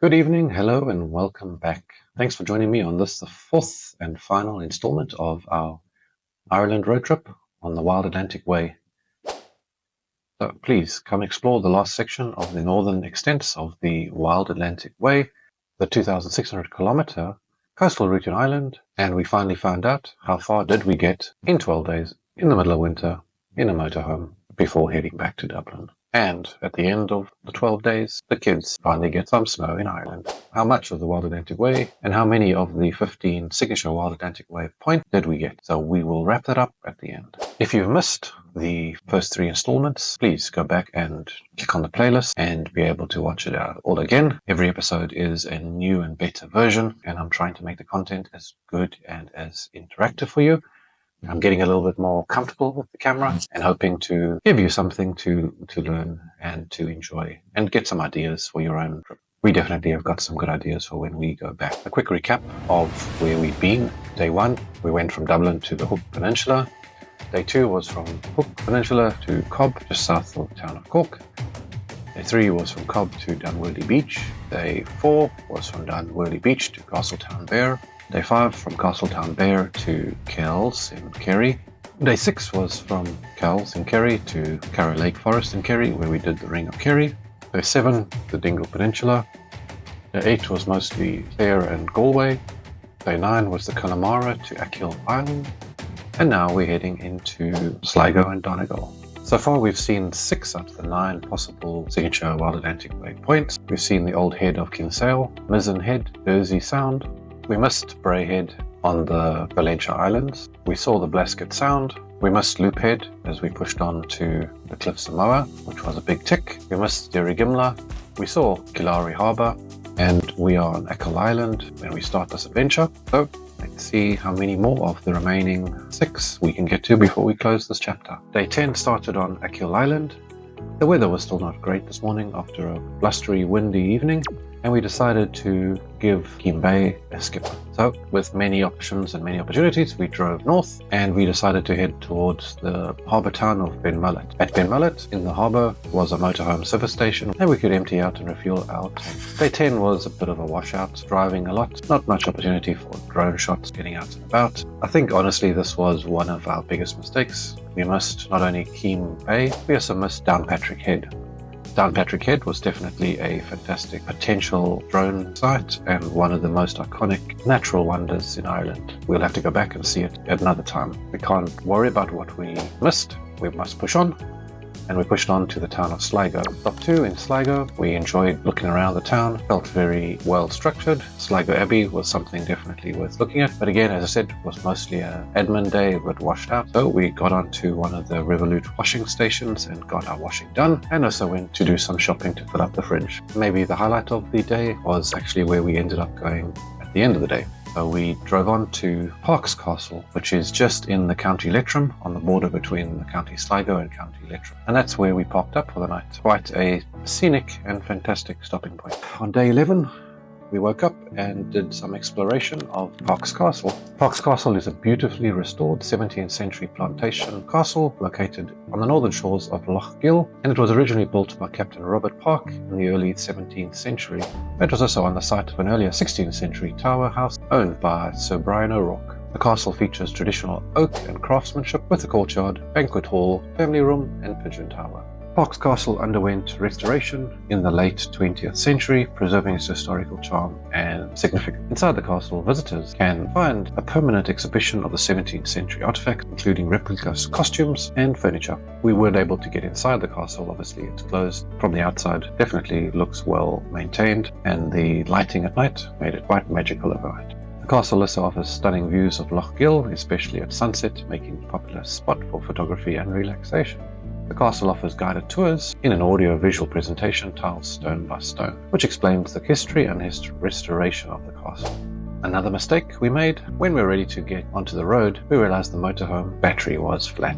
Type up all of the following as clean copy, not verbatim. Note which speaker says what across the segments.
Speaker 1: Good evening, hello, and welcome back. Thanks for joining me on this, the fourth and final installment of our Ireland road trip on the Wild Atlantic Way. So please come explore the last section of the northern extents of the Wild Atlantic Way, the 2,600 kilometer coastal route in Ireland, and we finally found out how far did we get in 12 days in the middle of winter in a motorhome before heading back to Dublin. And at the end of the 12 days, the kids finally get some snow in Ireland. How much of the Wild Atlantic Way and how many of the 15 signature Wild Atlantic Way points did we get? So we will wrap that up at the end. If you've missed the first 3 installments, please go back and click on the playlist and be able to watch it all again. Every episode is a new and better version, and I'm trying to make the content as good and as interactive for you. I'm getting a little bit more comfortable with the camera and hoping to give you something to learn and to enjoy and get some ideas for your own trip. We definitely have got some good ideas for when we go back. A quick recap of where we've been. Day 1, we went from Dublin to the Hook Peninsula. Day 2 was from Hook Peninsula to Cobb, just south of the town of Cork. Day 3 was from Cobb to Dunworthy Beach. Day 4 was from Dunworthy Beach to Castletown Bear. Day 5 from Castletown Bear to Kells in Kerry. Day 6 was from Kells in Kerry to Carrow Lake Forest in Kerry, where we did the Ring of Kerry. Day 7, the Donegal Peninsula. Day 8 was mostly Clare and Galway. Day 9 was the Connemara to Achill Island. And now we're heading into Sligo and Donegal. So far we've seen 6 out of the 9 possible signature Wild Atlantic Way points. We've seen the Old Head of Kinsale, Mizzen Head, Jersey Sound. We missed Bray Head on the Valentia Islands. We saw the Blasket Sound. We missed Loop Head as we pushed on to the Cliffs of Moher, which was a big tick. We missed Derrygimla. We saw Killary Harbour, and we are on Achill Island when we start this adventure. So let's see how many more of the remaining 6 we can get to before we close this chapter. Day 10 started on Achill Island. The weather was still not great this morning after a blustery, windy evening, and we decided to give Keem Bay a skip. So, with many options and many opportunities, we drove north and we decided to head towards the harbour town of Benmullet. At Benmullet, in the harbour, was a motorhome service station and we could empty out and refuel our tank. Day 10 was a bit of a washout, driving a lot, not much opportunity for drone shots, getting out and about. I think honestly this was one of our biggest mistakes. We missed not only Keem Bay, we also missed Downpatrick Head. Downpatrick Head was definitely a fantastic potential drone site and one of the most iconic natural wonders in Ireland. We'll have to go back and see it at another time. We can't worry about what we missed. We must push on. And we pushed on to the town of Sligo. Stop 2 in Sligo. We enjoyed looking around the town, felt very well structured. Sligo Abbey was something definitely worth looking at, but again, as I said, it was mostly an admin day, but washed out. So we got onto one of the Revolut washing stations and got our washing done, and also went to do some shopping to fill up the fridge. Maybe the highlight of the day was actually where we ended up going at the end of the day. So we drove on to Parks Castle, which is just in the County Leitrim, on the border between the County Sligo and County Leitrim. And that's where we parked up for the night. Quite a scenic and fantastic stopping point. On day 11, we woke up and did some exploration of Parks Castle. Parks Castle is a beautifully restored 17th century plantation castle located on the northern shores of Lough Gill, and it was originally built by Captain Robert Park in the early 17th century. It was also on the site of an earlier 16th century tower house owned by Sir Brian O'Rourke. The castle features traditional oak and craftsmanship with a courtyard, banquet hall, family room and pigeon tower. Parks Castle underwent restoration in the late 20th century, preserving its historical charm and significance. Inside the castle, visitors can find a permanent exhibition of the 17th century artifacts, including replicas, costumes and furniture. We weren't able to get inside the castle, obviously it's closed. From the outside, definitely looks well maintained, and the lighting at night made it quite magical overnight. The castle also offers stunning views of Lough Gill, especially at sunset, making it a popular spot for photography and relaxation. The castle offers guided tours in an audio-visual presentation tiled stone by stone, which explains the history and restoration of the castle. Another mistake we made, when we were ready to get onto the road, we realized the motorhome battery was flat.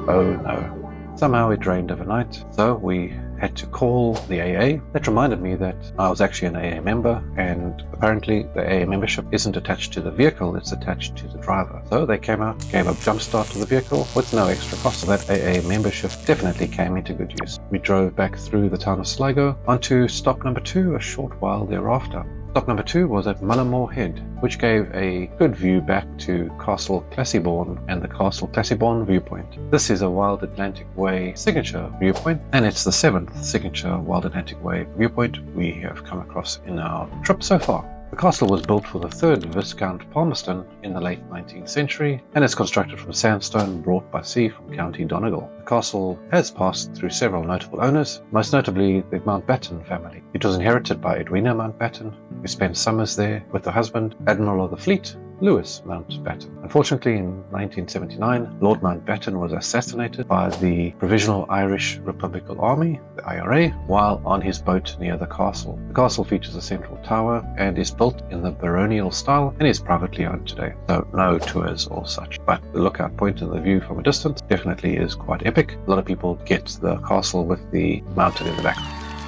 Speaker 1: Oh no. Somehow it drained overnight, so we had to call the AA. That reminded me that I was actually an AA member, and apparently the AA membership isn't attached to the vehicle, it's attached to the driver. So they came out, gave a jump start to the vehicle with no extra cost. So that AA membership definitely came into good use. We drove back through the town of Sligo onto stop number 2 a short while thereafter. Stop number 2 was at Muckross Head, which gave a good view back to Castle Classiebawn and the Castle Classiebawn viewpoint. This is a Wild Atlantic Way signature viewpoint, and it's the 7th signature Wild Atlantic Way viewpoint we have come across in our trip so far. The castle was built for the 3rd Viscount Palmerston in the late 19th century, and is constructed from sandstone brought by sea from County Donegal. The castle has passed through several notable owners, most notably the Mountbatten family. It was inherited by Edwina Mountbatten, who spent summers there with her husband, Admiral of the Fleet, Lewis Mountbatten. Unfortunately, in 1979, Lord Mountbatten was assassinated by the Provisional Irish Republican Army, the IRA, while on his boat near the castle. The castle features a central tower and is built in the baronial style and is privately owned today, so no tours or such. But the lookout point and the view from a distance definitely is quite epic. A lot of people get the castle with the mountain in the back.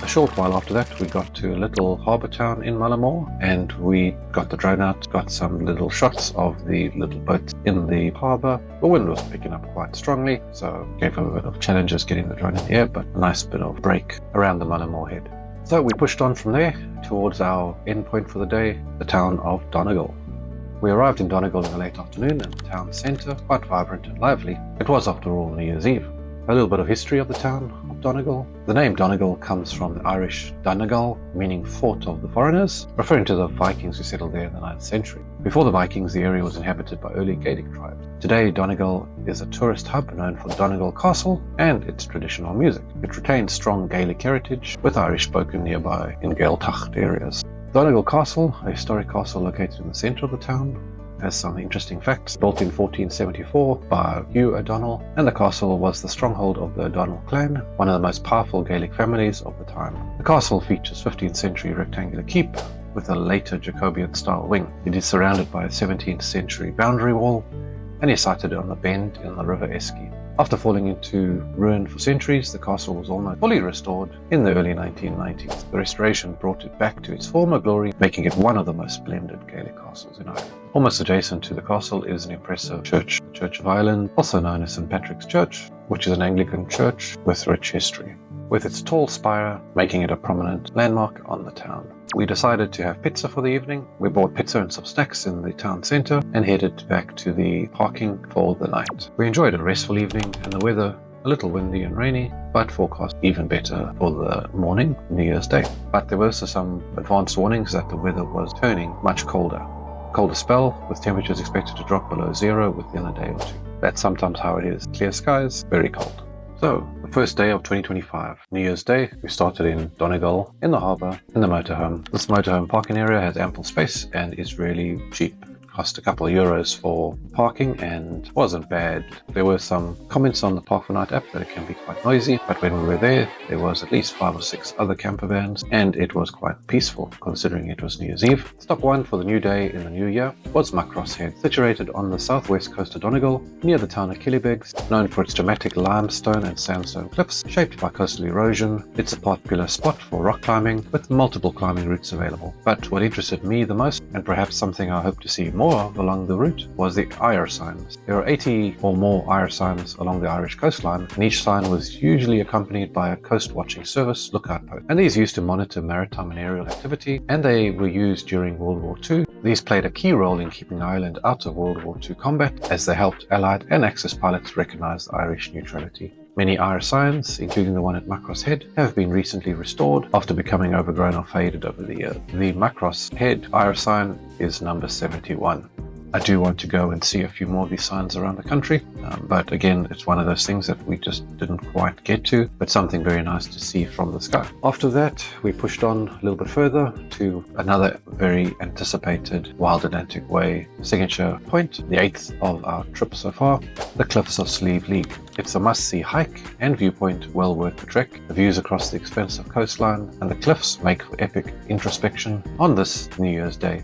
Speaker 1: A short while after that, we got to a little harbour town in Muckross, and we got the drone out, got some little shots of the little boats in the harbour. The wind was picking up quite strongly, so gave a bit of challenges getting the drone in the air, but a nice bit of break around the Muckross Head. So we pushed on from there towards our endpoint for the day, the town of Donegal. We arrived in Donegal in the late afternoon, and the town centre, quite vibrant and lively. It was, after all, New Year's Eve. A little bit of history of the town of Donegal. The name Donegal comes from the Irish Donegal, meaning fort of the foreigners, referring to the Vikings who settled there in the 9th century. Before the Vikings, the area was inhabited by early Gaelic tribes. Today, Donegal is a tourist hub known for Donegal Castle and its traditional music. It retains strong Gaelic heritage, with Irish spoken nearby in Gaeltacht areas. Donegal Castle, a historic castle located in the centre of the town, has some interesting facts. Built in 1474 by Hugh O'Donnell, and the castle was the stronghold of the O'Donnell clan, one of the most powerful Gaelic families of the time. The castle features 15th century rectangular keep with a later Jacobean style wing. It is surrounded by a 17th century boundary wall and is sited on a bend in the River Eske. After falling into ruin for centuries, the castle was almost fully restored in the early 1990s. The restoration brought it back to its former glory, making it one of the most splendid Gaelic castles in Ireland. Almost adjacent to the castle is an impressive church, the Church of Ireland, also known as St. Patrick's Church, which is an Anglican church with rich history, with its tall spire making it a prominent landmark on the town. We decided to have pizza for the evening. We bought pizza and some snacks in the town centre and headed back to the parking for the night. We enjoyed a restful evening, and the weather a little windy and rainy, but forecast even better for the morning, New Year's Day. But there were also some advanced warnings that the weather was turning much colder. Colder spell, with temperatures expected to drop below zero within a day or two. That's sometimes how it is. Clear skies, very cold. So, the first day of 2025, New Year's Day, we started in Donegal, in the harbour, in the motorhome. This motorhome parking area has ample space and is really cheap. Cost a couple of euros for parking and wasn't bad. There were some comments on the Park for Night app that it can be quite noisy, but when we were there was at least 5 or 6 other camper vans, and it was quite peaceful considering it was New Year's Eve. Stop 1 for the new day in the new year was Muckross Head, situated on the southwest coast of Donegal, near the town of Killybegs. Known for its dramatic limestone and sandstone cliffs shaped by coastal erosion, it's a popular spot for rock climbing with multiple climbing routes available. But what interested me the most, and perhaps something I hope to see more of along the route, was the IR signs. There are 80 or more IR signs along the Irish coastline, and each sign was usually accompanied by a coast watching service lookout post. And these used to monitor maritime and aerial activity, and they were used during World War II. These played a key role in keeping Ireland out of World War II combat, as they helped Allied and Axis pilots recognise Irish neutrality. Many IR signs, including the one at Muckross Head, have been recently restored after becoming overgrown or faded over the years. The Muckross Head IR sign is number 71. I do want to go and see a few more of these signs around the country, but again, it's one of those things that we just didn't quite get to, but something very nice to see from the sky. After that, we pushed on a little bit further to another very anticipated Wild Atlantic Way signature point, the 8th of our trip so far, the cliffs of Slieve. It's a must-see hike and viewpoint well worth the trek. The views across the expansive coastline and the cliffs make for epic introspection on this New Year's Day.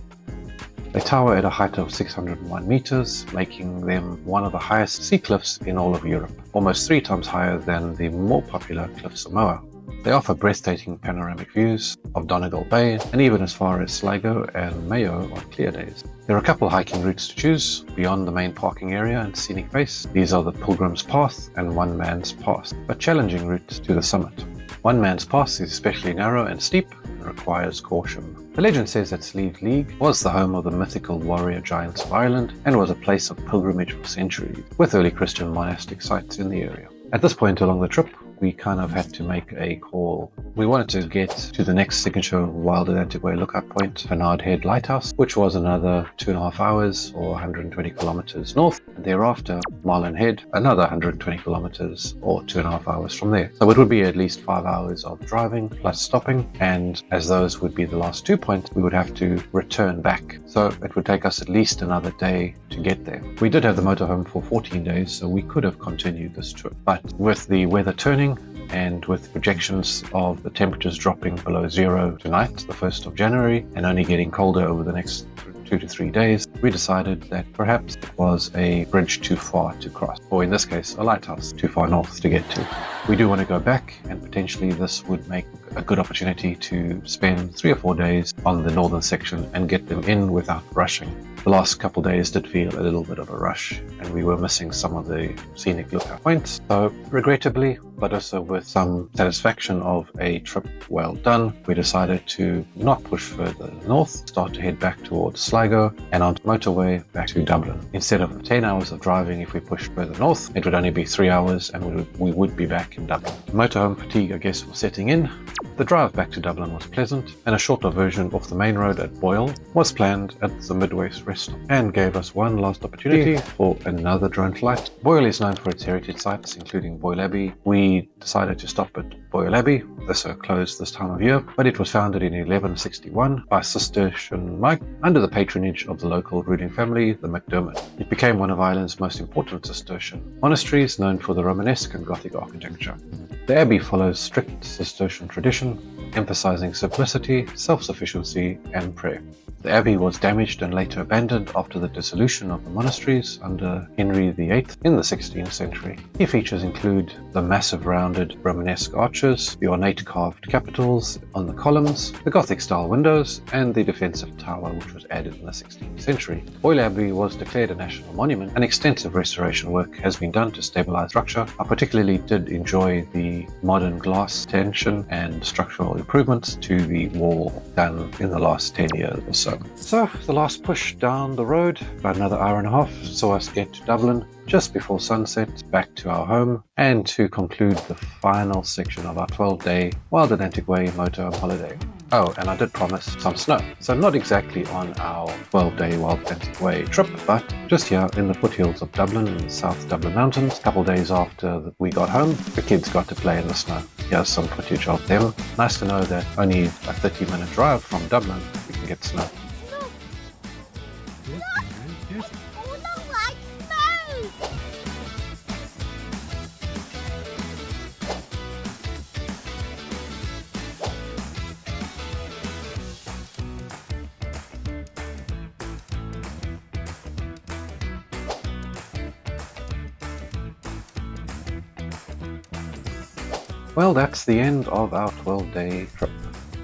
Speaker 1: They tower at a height of 601 meters, making them one of the highest sea cliffs in all of Europe, almost 3 times higher than the more popular Cliffs of Moher. They offer breathtaking panoramic views of Donegal Bay and even as far as Sligo and Mayo on clear days. There are a couple hiking routes to choose beyond the main parking area and scenic base. These are the Pilgrim's Path and One Man's Pass, but challenging routes to the summit. One Man's Pass is especially narrow and steep and requires caution. The legend says that Slieve League was the home of the mythical warrior giants of Ireland and was a place of pilgrimage for centuries, with early Christian monastic sites in the area. At this point along the trip, we kind of had to make a call. We wanted to get to the next signature Wild Atlantic Way lookout point, Muckross Head Lighthouse, which was another 2.5 hours or 120 kilometers north, and thereafter Marlin Head, another 120 kilometers or 2.5 hours from there. So it would be at least 5 hours of driving plus stopping, and as those would be the last 2 points, we would have to return back. So it would take us at least another day to get there. We did have the motorhome for 14 days, so we could have continued this trip, but with the weather turning and with projections of the temperatures dropping below zero tonight, the 1st of January, and only getting colder over the next 2 to 3 days, we decided that perhaps it was a bridge too far to cross, or in this case, a lighthouse too far north to get to. We do want to go back, and potentially this would make a good opportunity to spend 3 or 4 days on the northern section and get them in without rushing. The last couple days did feel a little bit of a rush, and we were missing some of the scenic lookout points. So regrettably, but also with some satisfaction of a trip well done, we decided to not push further north, start to head back towards Sligo and onto motorway back to Dublin. Instead of 10 hours of driving, if we pushed further north, it would only be 3 hours and we would be back in Dublin. Motorhome fatigue, I guess, was setting in. The drive back to Dublin was pleasant, and a shorter version off the main road at Boyle was planned at the Midway rest stop and gave us one last opportunity for another drone flight. Boyle is known for its heritage sites, including Boyle Abbey. We decided to stop at Boyle Abbey, also closed this time of year, but it was founded in 1161 by Cistercian Mike under the patronage of the local ruling family, the McDermott. It became one of Ireland's most important Cistercian monasteries, known for the Romanesque and Gothic architecture. The abbey follows strict Cistercian tradition, emphasizing simplicity, self-sufficiency, and prayer. The abbey was damaged and later abandoned after the dissolution of the monasteries under Henry VIII in the 16th century. Key features include the massive rounded Romanesque arches, the ornate carved capitals on the columns, the Gothic-style windows, and the defensive tower which was added in the 16th century. Boyle Abbey was declared a national monument, and extensive restoration work has been done to stabilize structure. I particularly did enjoy the modern glass tension and structural improvements to the wall done in the last 10 years or so. So the last push down the road, about another hour and a half, saw us get to Dublin just before sunset, back to our home, and to conclude the final section of our 12-day Wild Atlantic Way motorhome holiday. Oh, and I did promise some snow. So not exactly on our 12-day Wild Atlantic Way trip, but just here in the foothills of Dublin in the South Dublin Mountains. A couple days after we got home, the kids got to play in the snow. Here's some footage of them. Nice to know that only a 30-minute drive from Dublin, we can get snow. Well, that's the end of our 12-day trip.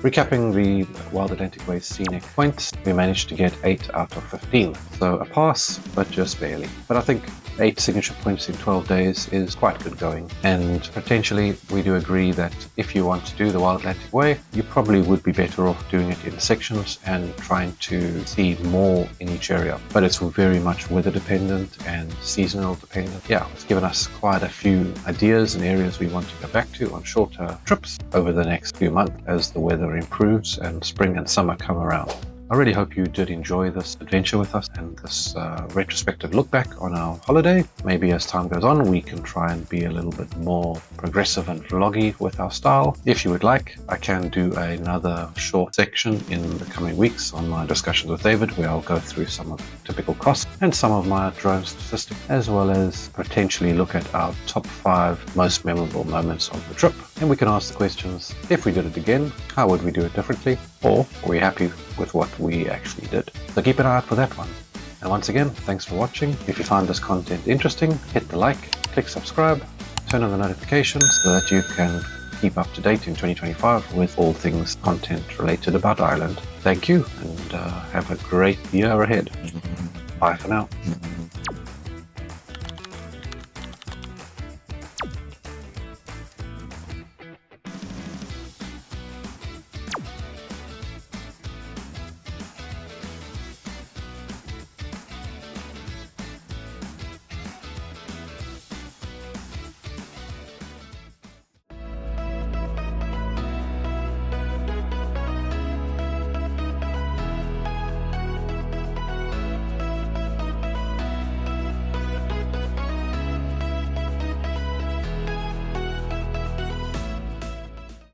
Speaker 1: Recapping the Wild Atlantic Way scenic points, we managed to get 8 out of 15. So a pass, but just barely. But I think 8 signature points in 12 days is quite good going. And potentially, we do agree that if you want to do the Wild Atlantic Way, you probably would be better off doing it in sections and trying to see more in each area. But it's very much weather dependent and seasonal dependent. Yeah, it's given us quite a few ideas and areas we want to go back to on shorter trips over the next few months as the weather improves and spring and summer come around. I really hope you did enjoy this adventure with us and this retrospective look back on our holiday. Maybe as time goes on, we can try and be a little bit more progressive and vloggy with our style. If you would like, I can do another short section in the coming weeks on my discussions with David, where I'll go through some of the typical costs and some of my drone statistics, as well as potentially look at our top 5 most memorable moments of the trip. And we can ask the questions, if we did it again, how would we do it differently? Or are we happy with what we actually did? So keep an eye out for that one. And once again, thanks for watching. If you find this content interesting, hit the like, click subscribe, turn on the notifications so that you can keep up to date in 2025 with all things content related about Ireland. Thank you, and have a great year ahead. Bye for now.